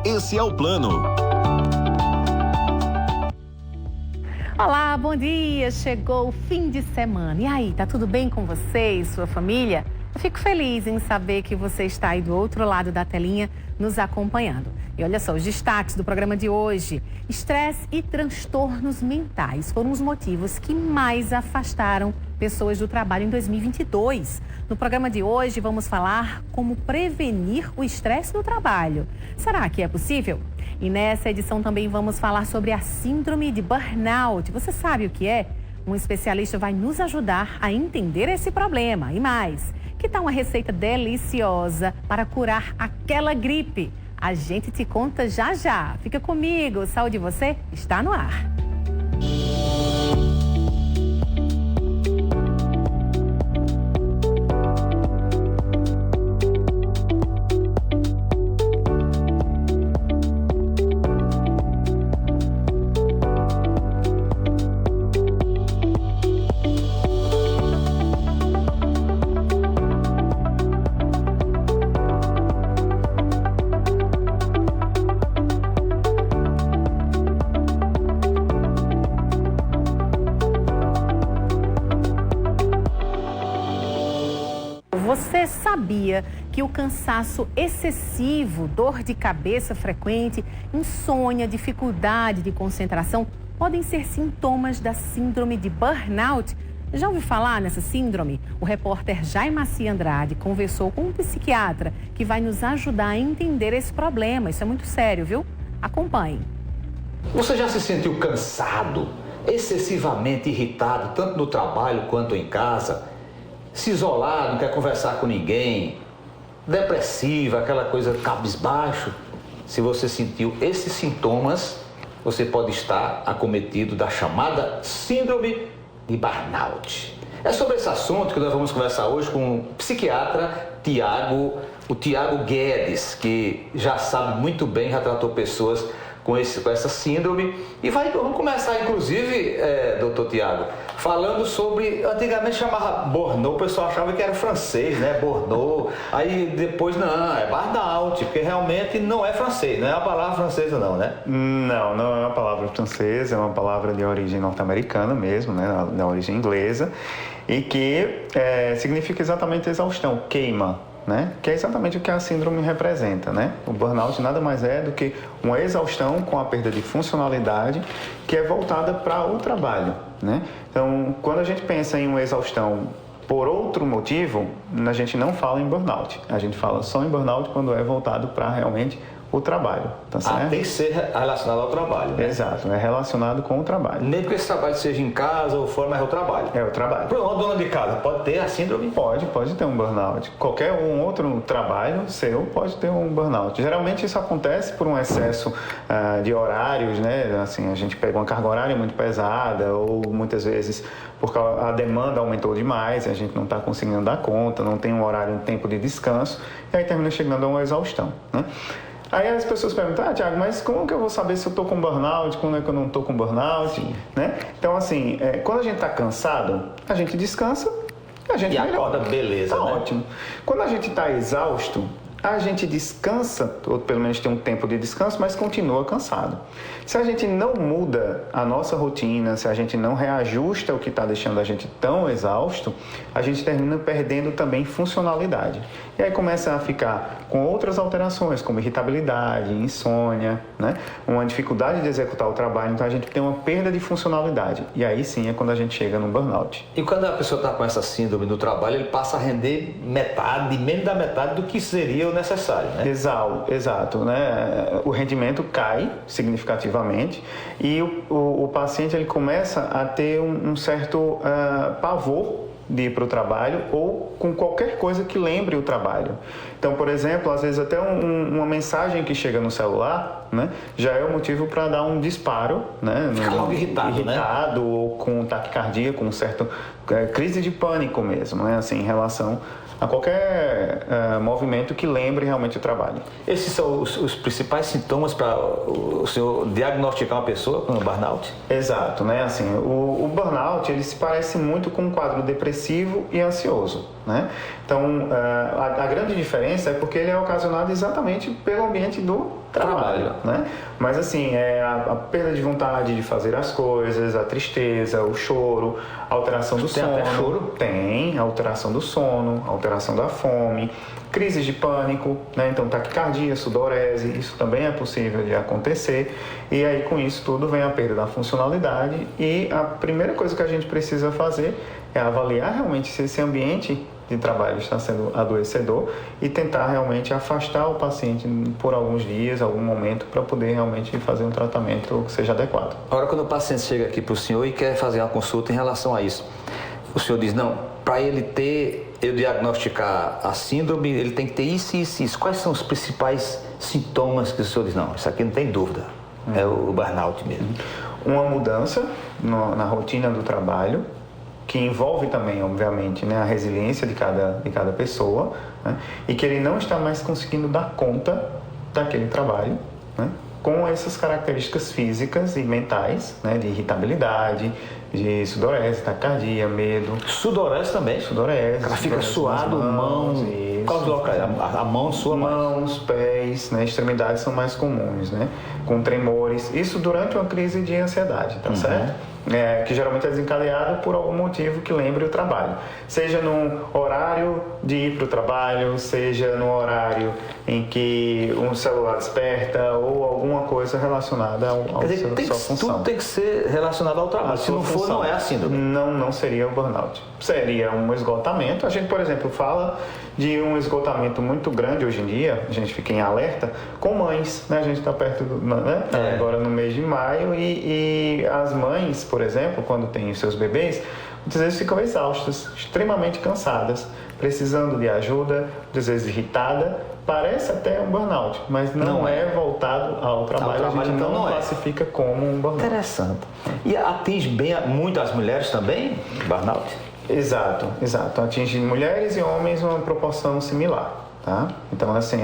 esse é o plano. Olá, bom dia! Chegou o fim de semana. E aí, tá tudo bem com você e sua família? Eu fico feliz em saber que você está aí do outro lado da telinha nos acompanhando. E olha só, os destaques do programa de hoje. Estresse e transtornos mentais foram os motivos que mais afastaram pessoas do trabalho em 2022. No programa de hoje vamos falar como prevenir o estresse no trabalho. Será que é possível? E nessa edição também vamos falar sobre a síndrome de burnout. Você sabe o que é? Um especialista vai nos ajudar a entender esse problema. E mais, que tal uma receita deliciosa para curar aquela gripe? A gente te conta já já. Fica comigo, Saúde Você está no ar. Você sabia que o cansaço excessivo, dor de cabeça frequente, insônia, dificuldade de concentração podem ser sintomas da síndrome de burnout? Já ouviu falar nessa síndrome? O repórter Jaimaci Andrade conversou com um psiquiatra que vai nos ajudar a entender esse problema. Isso é muito sério, viu? Acompanhe. Você já se sentiu cansado, excessivamente irritado, tanto no trabalho quanto em casa? Se isolar, não quer conversar com ninguém, depressiva, aquela coisa cabisbaixo? Se você sentiu esses sintomas, você pode estar acometido da chamada síndrome de burnout. É sobre esse assunto que nós vamos conversar hoje com o psiquiatra o Tiago Guedes, que já sabe muito bem, já tratou pessoas com essa síndrome. E vamos começar, inclusive, doutor Tiago, falando sobre, antigamente chamava burnout, o pessoal achava que era francês, né, burnout, aí depois não, é burnout, porque realmente não é francês, não é uma palavra francesa não, né? Não, não é uma palavra francesa, é uma palavra de origem norte-americana mesmo, né, da origem inglesa, e que significa exatamente exaustão, queima. Né? Que é exatamente o que a síndrome representa, né? O burnout nada mais é do que uma exaustão com a perda de funcionalidade que é voltada para o trabalho, né? Então, quando a gente pensa em uma exaustão por outro motivo, a gente não fala em burnout. A gente fala só em burnout quando é voltado para realmente o trabalho, tá certo? Tem que ser relacionado ao trabalho, né? Exato, é relacionado com o trabalho. Nem porque esse trabalho seja em casa ou fora, mas é o trabalho. É o trabalho. Para uma dona de casa, pode ter a síndrome? Pode ter um burnout. Qualquer outro trabalho seu pode ter um burnout. Geralmente isso acontece por um excesso de horários, né? Assim, a gente pega uma carga horária muito pesada ou muitas vezes porque a demanda aumentou demais, a gente não está conseguindo dar conta, não tem um horário, um tempo de descanso e aí termina chegando a uma exaustão, né? Aí as pessoas perguntam, Tiago, mas como que eu vou saber se eu estou com burnout, quando é que eu não estou com burnout? Né? Então, assim, quando a gente está cansado, a gente descansa e a gente acorda, beleza, tá, né? Ótimo. Quando a gente está exausto, a gente descansa, ou pelo menos tem um tempo de descanso, mas continua cansado. Se a gente não muda a nossa rotina, se a gente não reajusta o que está deixando a gente tão exausto, a gente termina perdendo também funcionalidade. E aí começa a ficar com outras alterações, como irritabilidade, insônia, né? Uma dificuldade de executar o trabalho, então a gente tem uma perda de funcionalidade. E aí sim é quando a gente chega no burnout. E quando a pessoa está com essa síndrome no trabalho, ele passa a render menos da metade do que seria o necessário, né? Exato, né? O rendimento cai significativamente e o paciente ele começa a ter um certo pavor de ir para o trabalho ou com qualquer coisa que lembre o trabalho. Então, por exemplo, às vezes até uma mensagem que chega no celular, né, já é o motivo para dar um disparo, né? Fica logo irritado, né? Ou com taquicardia, com um certo crise de pânico mesmo, né? Assim, em relação a qualquer movimento que lembre realmente o trabalho. Esses são os principais sintomas para o senhor diagnosticar uma pessoa com burnout? Exato, né? Assim, o burnout ele se parece muito com um quadro depressivo e ansioso, né? Então, a grande diferença é porque ele é ocasionado exatamente pelo ambiente do trabalho, né? Mas assim, a perda de vontade de fazer as coisas, a tristeza, o choro, a alteração do sono. Tem até choro? Tem, a alteração do sono, a alteração da fome, crises de pânico, né? Então taquicardia, sudorese, isso também é possível de acontecer. E aí com isso tudo vem a perda da funcionalidade e a primeira coisa que a gente precisa fazer é avaliar realmente se esse ambiente de trabalho está sendo adoecedor e tentar realmente afastar o paciente por alguns dias, algum momento, para poder realmente fazer um tratamento que seja adequado. Agora, quando o paciente chega aqui para o senhor e quer fazer uma consulta em relação a isso, o senhor diz, não, para ele eu diagnosticar a síndrome, ele tem que ter isso, isso, isso. Quais são os principais sintomas que o senhor diz, não, isso aqui não tem dúvida, é o burnout mesmo? Uma mudança na rotina do trabalho, que envolve também, obviamente, né, a resiliência de cada pessoa, né, e que ele não está mais conseguindo dar conta daquele trabalho, né, com essas características físicas e mentais, né, de irritabilidade, de sudorese, taquicardia, medo. Sudorese também? Sudorese. Ela fica suado, mão. Quais locais? A mão sua mais? Mãos, pés, né, extremidades são mais comuns, né, com tremores. Isso durante uma crise de ansiedade, tá certo? Que geralmente é desencadeado por algum motivo que lembre o trabalho. Seja no horário de ir para o trabalho, seja no horário em que um celular desperta ou alguma coisa relacionada ao sua função. Tudo tem que ser relacionado ao trabalho. Se não for, não é a síndrome. Não seria o burnout. Seria um esgotamento. A gente, por exemplo, fala de um esgotamento muito grande hoje em dia, a gente fica em alerta, com mães, né? A gente está perto agora no mês de maio e as mães, por exemplo, quando têm os seus bebês, muitas vezes ficam exaustas, extremamente cansadas, precisando de ajuda, muitas vezes irritada. Parece até um burnout, mas não é voltado ao trabalho. A gente não classifica como um burnout. Interessante. E atinge bem muito as mulheres também, burnout? Exato. Atinge mulheres e homens uma proporção similar, tá? Então, assim,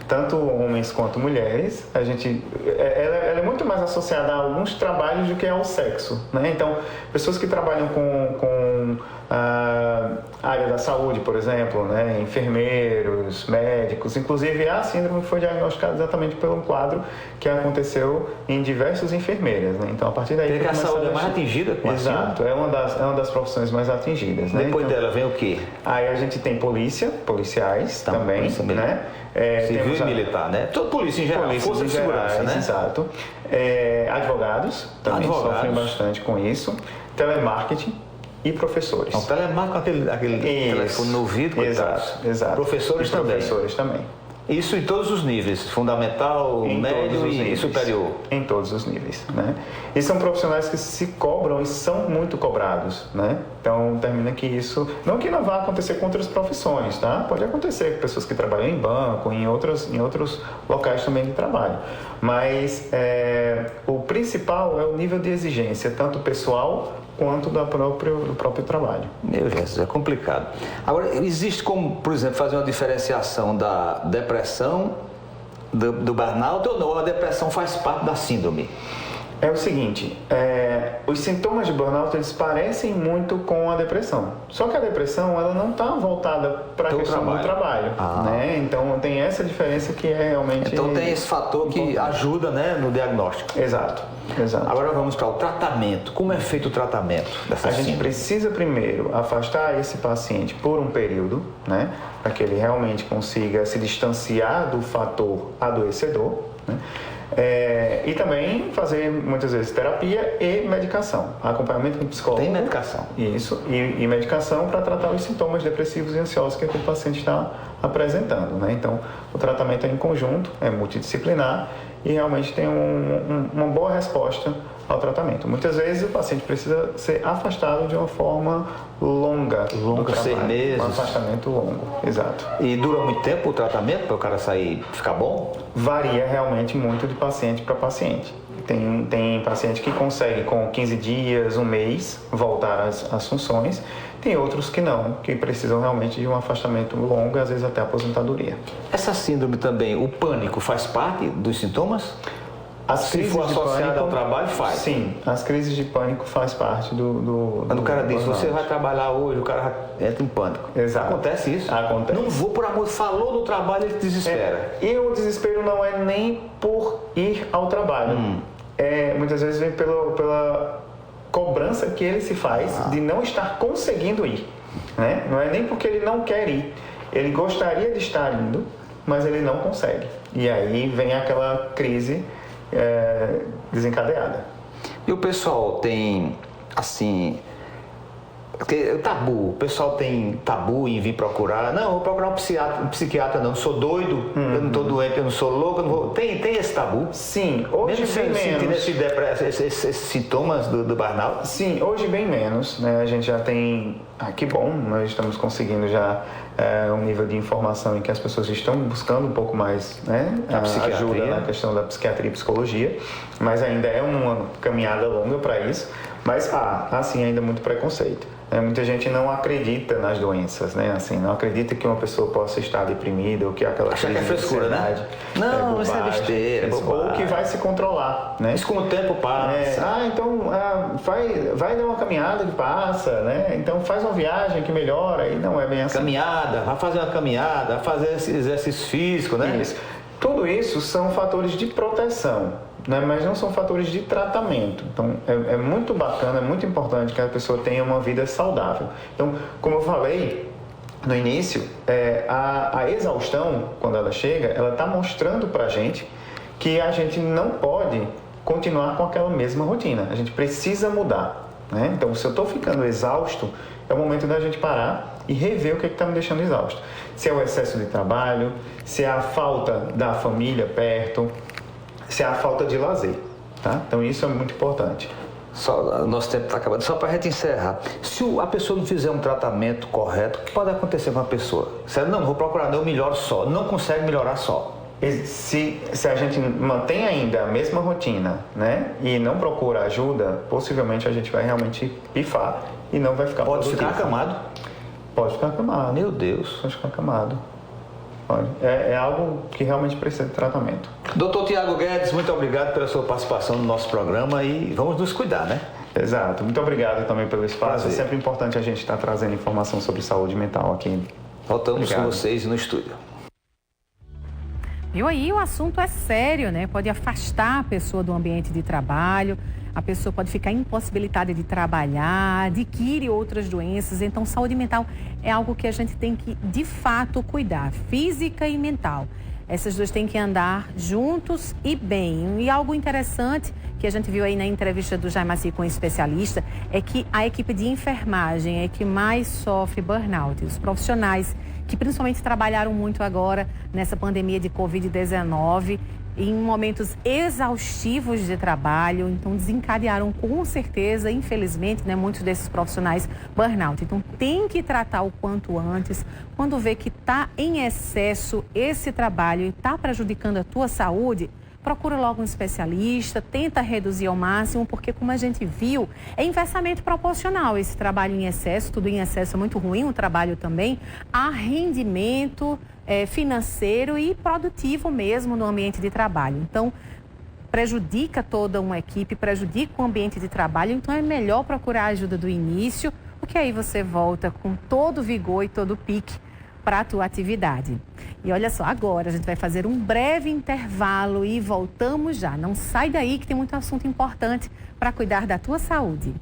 tanto homens quanto mulheres, ela é muito mais associada a alguns trabalhos do que ao sexo, né? Então, pessoas que trabalham com a área da saúde, por exemplo, né? Enfermeiros, médicos, inclusive a síndrome foi diagnosticada exatamente pelo quadro que aconteceu em diversas enfermeiras, né? Então, a partir daí... Porque a saúde é mais atingida com a síndrome? Exato, é uma das profissões mais atingidas, né? Depois dela vem o quê? Aí a gente tem policiais também, né? Civil e militar, né? Todo polícia em geral, força de segurança, né? Exato. Advogados também sofrem bastante com isso. Telemarketing e professores. O telemarketing, aquele telefone no ouvido, exato. Professores também. Isso em todos os níveis, fundamental, médio e superior. Em todos os níveis, né? E são profissionais que se cobram e são muito cobrados, né? Então, termina que isso... Não que não vá acontecer com outras profissões, tá? Pode acontecer com pessoas que trabalham em banco, em outros locais também de trabalho. Mas o principal é o nível de exigência, tanto pessoal quanto do próprio trabalho. Meu Jesus, é complicado. Agora, existe como, por exemplo, fazer uma diferenciação da depressão, do burnout ou não? A depressão faz parte da síndrome? É o seguinte, os sintomas de burnout eles parecem muito com a depressão. Só que a depressão ela não está voltada para a questão do trabalho, né? Então tem essa diferença que é realmente... Então tem esse fator que ajuda, né, no diagnóstico. Exato. Agora vamos para o tratamento. Como é feito o tratamento dessa síndrome? A gente precisa primeiro afastar esse paciente por um período, né, para que ele realmente consiga se distanciar do fator adoecedor, né? E também fazer muitas vezes terapia e medicação, acompanhamento com psicólogo. Tem medicação? Isso, e medicação para tratar os sintomas depressivos e ansiosos que aquele paciente está apresentando, né? Então, o tratamento é em conjunto, é multidisciplinar e realmente tem uma boa resposta ao tratamento. Muitas vezes o paciente precisa ser afastado de uma forma longa 6 meses. Um afastamento longo, exato. E dura muito tempo o tratamento para o cara sair e ficar bom? Varia realmente muito de paciente para paciente. Tem paciente que consegue com 15 dias, um mês, voltar às funções. Tem outros que não, que precisam realmente de um afastamento longo, às vezes até aposentadoria. Essa síndrome também, o pânico, faz parte dos sintomas? Se for associado ao trabalho, faz. Sim, as crises de pânico faz parte do Quando o cara diz, burnout. você vai trabalhar hoje, o cara entra em pânico. Exato. Acontece isso? Acontece. Não vou, por amor, falou no trabalho, ele desespera. E o desespero não é nem por ir ao trabalho. Muitas vezes vem pela cobrança que ele se faz de não estar conseguindo ir. Né? Não é nem porque ele não quer ir. Ele gostaria de estar indo, mas ele não consegue. E aí vem aquela crise desencadeada. E o pessoal tem, assim, tabu. O pessoal tem tabu em vir procurar. Não, vou procurar um psiquiatra, não. Sou doido, eu não estou doente, eu não sou louco. Eu não vou... Tem esse tabu? Sim, hoje mesmo bem menos. Esses sintomas do burnout? Sim, hoje bem menos. Né? A gente já tem... que bom, nós estamos conseguindo já um nível de informação em que as pessoas estão buscando um pouco mais, né, a ajuda na questão da psiquiatria e psicologia, mas ainda é uma caminhada longa para isso, mas há assim, ainda muito preconceito. Muita gente não acredita nas doenças, né? Assim, não acredita que uma pessoa possa estar deprimida ou que aquela acha que é frescura, né? Não, isso é besteira, ou que vai se controlar, né? Isso com o tempo passa. Então vai dar uma caminhada que passa, né? Então faz uma viagem que melhora, e não é bem assim. Caminhada, vai fazer uma caminhada, vai fazer esse exercício físico, né? Isso. Tudo isso são fatores de proteção, né? Mas não são fatores de tratamento. Então, é muito bacana, é muito importante que a pessoa tenha uma vida saudável. Então, como eu falei no início, a exaustão, quando ela chega, ela está mostrando para a gente que a gente não pode continuar com aquela mesma rotina. A gente precisa mudar, né? Então, se eu estou ficando exausto, é o momento da gente parar e rever o que está me deixando exausto. Se é o excesso de trabalho, se é a falta da família perto, se é a falta de lazer, tá? Então isso é muito importante. O nosso tempo está acabando. Só para a gente encerrar, se a pessoa não fizer um tratamento correto, o que pode acontecer com a pessoa? Se ela, não vou procurar, eu melhoro só, não consegue melhorar só. Se a gente mantém ainda a mesma rotina, né, e não procura ajuda, possivelmente a gente vai realmente pifar e não vai ficar Pode produtivo. ficar acamado? Pode ficar acamado. Meu Deus. Pode ficar acamado. É algo que realmente precisa de tratamento. Dr. Tiago Guedes, muito obrigado pela sua participação no nosso programa e vamos nos cuidar, né? Exato. Muito obrigado também pelo espaço. Prazer. É sempre importante a gente estar trazendo informação sobre saúde mental aqui. Voltamos com vocês no estúdio. Viu aí, o assunto é sério, né? Pode afastar a pessoa do ambiente de trabalho, a pessoa pode ficar impossibilitada de trabalhar, adquire outras doenças. Então, saúde mental é algo que a gente tem que, de fato, cuidar, física e mental. Essas duas têm que andar juntos e bem. E algo interessante que a gente viu aí na entrevista do Jaimaci com o especialista é que a equipe de enfermagem é que mais sofre burnout. Os profissionais que principalmente trabalharam muito agora nessa pandemia de Covid-19, em momentos exaustivos de trabalho, então desencadearam com certeza, infelizmente, né, muitos desses profissionais burnout. Então tem que tratar o quanto antes, quando vê que está em excesso esse trabalho e está prejudicando a tua saúde, procura logo um especialista, tenta reduzir ao máximo, porque como a gente viu, é inversamente proporcional esse trabalho em excesso, tudo em excesso é muito ruim, o trabalho também, a rendimento financeiro e produtivo mesmo no ambiente de trabalho. Então, prejudica toda uma equipe, prejudica o ambiente de trabalho, então é melhor procurar a ajuda do início, porque aí você volta com todo o vigor e todo o pique para a tua atividade. E olha só, agora a gente vai fazer um breve intervalo e voltamos já. Não sai daí que tem muito assunto importante para cuidar da tua saúde.